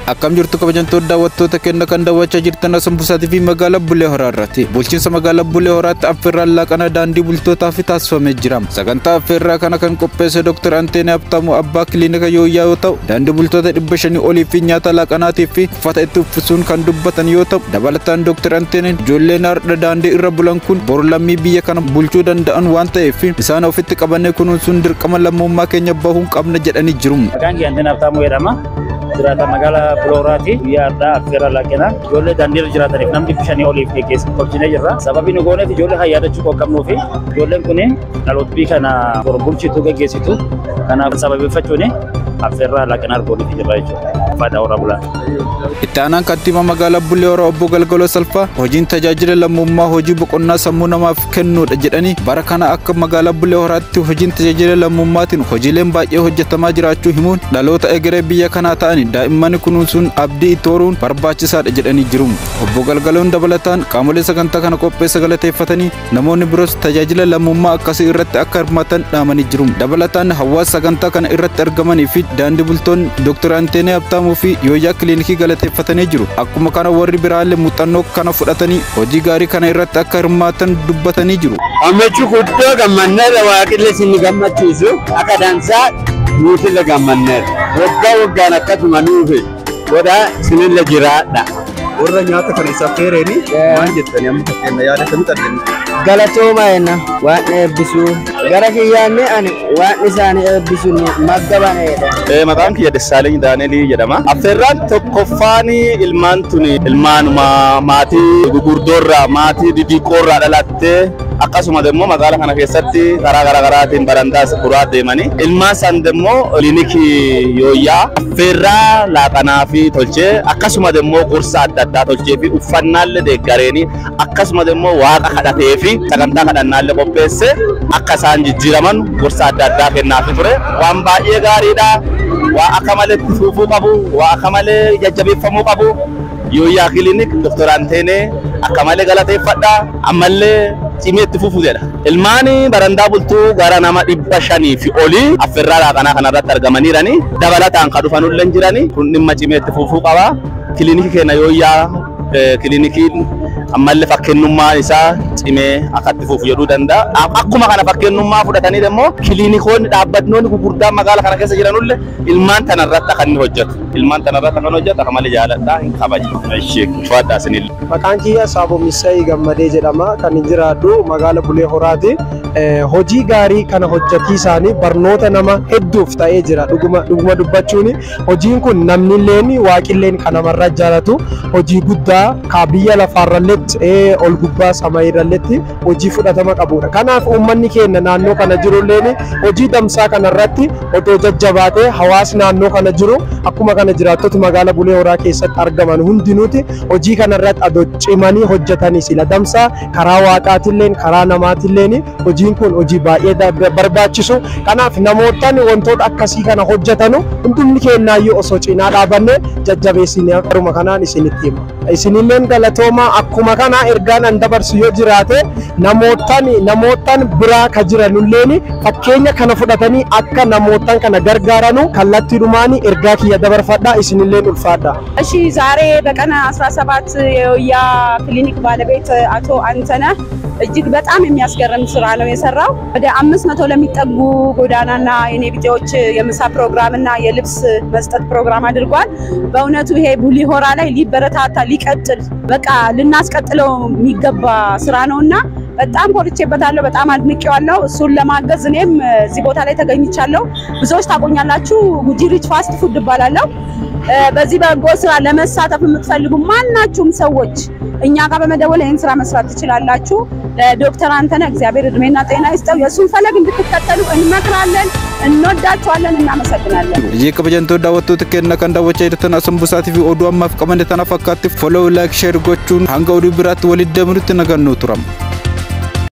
Akkam jirtu kabajamtoota daawwattoota keenya kan daawwachaa jirtan Sambusaatii fi magaalaa Bulee Horaarraati. Bulchiinsa magaalaa Bulee Horaatti affeerraan laaqana daandii bultootaaf taasifamee jira. Sagantaa affeerraa kana kan qopheesse Dr. Anteenee Habtaamuu abbaa kiliinika Yooyyaa yoo ta'u, daandii bultoota 500 olii fi nyaata laaqanaatiif fi uffata itti uffisuun kan dubbatan yoo ta'u, dabalataan Dr. Anteeneen ijoolleen har'a daandii irra bulan kun bor lammii biyya kana bulchuu danda'an waan ta'eef isaan ofitti qabannee kunuunsuun dirqama lammummaa keenya bahuun qabna jedhanii jiru. Maqaan kee Anteenee Habtaamuu jedhama. Jiraata magaalaa Bulee Horaati yaada affeerraa laaqanaa ijoollee daandii jiraataniif namni 500 oliif geggeessu qophiilee jirra. Sababii nu gooneef ijoollee kan yaadachuu qabnuu fi ijoolleen kun dhaloota biyya kana bulchitu geggeessitu kanaaf sababeeffachuun affeerraa laaqanaa argooniif jirra jechuudha. Faayidaa warra bulaa. Itti aanaan kantiibaa magaalaa Bulee Horaa obbo Galgaloo Salphaa hojiin tajaajila lammummaa hojii boqonnaa sammuu namaaf kennuudha jedhanii bara kana akka magaalaa Bulee Horaatti hojiin tajaajila lammummaatiin hojiileen baay'ee hojjetamaa jiraachuu himuun dhaloota egeree biyya kanaa ta'anii daa'imman kunuunsuun abdii itti horuun barbaachisaadha jedhanii jiru. Obbo Galgaloon dabalataan qaamolee sagantaa kana qopheessa galateeffatanii namoonni biroos tajaajila lammummaa akkasii irratti akka hirmaatan dhaamanii jiru. Dabalataan hawaasa sagantaa kana irratti argamanii fi daandii bultoonni Dr. Anteenee Habtaamuu fi Yooyyaa kiliinikii galateeffatanii jiru. Akkuma kana warri biraallee muuxannoo kana fudhatanii hojii gaarii kana irratti akka hirmaatan dubbatanii jiru. Ammachuu guddoo gammanneerra waaqillee isin gammachiisu akka dansaa nuutille gammanneerra. Waggaan akkasuma nuufi godhaa isinille jiraadha. Warra nyaata kana isa affeeranii maal jettanii amma fakkeenya yaadatamuu dandeenyu. Galatooma jenna waan eebbisuu gara kiyyaanne ani waan isaanii eebbisuun maggabaneedha. Maqaan kiyya Dessaaleny Daanelii jedhama. Affeerraan tokkoffaan ilmaan tuni ilmaanuma maatii gugurdoorraa maatii didiqoorraa dhalattee akkasuma immoo magaalaa kana keessatti karaa garaagaraatiin barandaa furaa deemanii ilmaan san immoo kiliinikii Yooyyaa affeerraa laaqanaa fi tolchee akkasuma immoo gorsa adda addaa tolchee fi uffannaallee deeggareenii akkasuma immoo waaqa kadhatee fi sagantaa kadhannaallee qopheesse akka isaan jijjiiraman gorsa adda addaa kennaafi ture. Waan baay'ee gaariidha. Waa akka malee fufuu qabu, waa akka malee jajjabeeffamuu qabu. Yooyyaa kiliinik Dr. Anteenee akka malee galateeffadha. Ammallee cimeetti fufuu jedha. Ilmaan barandaa bultuu gara nama 500 fi olii affeerraa laaqanaa kanarratti argamaniirani. Dabalataan kan dhufanullee jirani. Kun dhimma cimeetti fufuu qaba. Kiliinikii keenya Yooyyaa kiliinikiin ammallee fakkeenyummaan isaa cimee akka itti fufu jedhuu danda'a. Akkuma kana fakkeenyummaa fudhatanii immoo kiliinikoonni dhaabbatnoonni gurguddaan magaalaa kana keessa jiranullee ilmaan tanarratti akka inni hojjetu. Ilmaan tanarratti akka inni hojjetu akka malee jaaladhaa hin kabaju. Ishee fudhadhaa isinillee. Maqaan kiyya Saaboo Missaayii Gammadee jedhama kan jiraadhu magaalaa Bulee Horaati. Hojii gaarii kana hojjetii isaanii barnoota nama hedduuf ta'ee jira. Dhuguma dubbachuun hojiin kun namnilleen waaqilleen kan namarraa jaalatu hojii guddaa ka biyya lafaarrallee ol gubbaa samaayirralletti hojii fudhatama qabudha. Kanaaf uummanni keenya naannoo kana jirulleen hojii damsaa kanarratti otoo jajjabaatee hawaasni naannoo kana jiru akkuma kana jiraattota magaalaa Bulee Horaa keessatti argaman hundinuuti hojii kanarratti adoo cimanii hojjetanii sila damsaa karaa waaqaatilleen karaa namaatilleen hojiin kun hojii baay'ee barbaachisu. Kanaaf namootaan wantoota akkasii kana hojjetanu hundumni keenyaayyuu osoo cinaa dhaabannee jajjabeessinee akkuma kanaan isinitti hima. Isinilleen galatoomaa akkuma kana ergaan an dabarsu yoo jiraate namootaan biraa ka jiranulleen fakkeenya kana fudhatanii akka namootaan kana gargaaranu kallattiidhumaan ergaa kiyya dabarfadhaa isinilleen ulfaadha. እሺ ዛሬ በቀን 17 የዮያ ክሊኒክ ባለቤት አቶ አንተነህ እጅግ በጣም የሚያስገርም ስራ ነው የሰራው። ወደ 500 ለሚጠጉ ጎዳናና የኔቢጤዎች የምሳ ፕሮግራምና የልብስ መስጠት ፕሮግራም አድርጓል። በእውነቱ ይሄ ቡሌ ሆራ ላይ ሊበረታታ ሊቀጥል በቃ ልናስቀጥለው የሚገባ ስራ ነውና በጣም ኮርቼበታለሁ። በጣም አድንቄዋለሁ። እሱን ለማገዝ እኔም እዚህ ቦታ ላይ ተገኝቻለሁ። ብዙዎች ታቆኛላችሁ። ጉጂ ሪች ፋስት ፉድ ይባላልው። በዚህ በጎ ስራ ለመሳተፍ የምትፈልጉ ማናችሁም ሰዎች እኛ ጋር በመደወል ይሄን ስራ መስራት ትችላላችሁ። ለዶክተር አንተነህ እግዚአብሔር እድሜና ጤና ይስጠው። የሱን ፈለግ እንድትከተሉ እንመክራለን። እንወዳችኋለን። እናመሰግናለን። kabajamtoota daawwattoota keenya kan daawwachaa jirtan Sambusaatii fi oduu ammaaf qaban tana fakkaatti follow like share gochuun hanga oduu biraatti walitti deemnutti nagaan nu turam.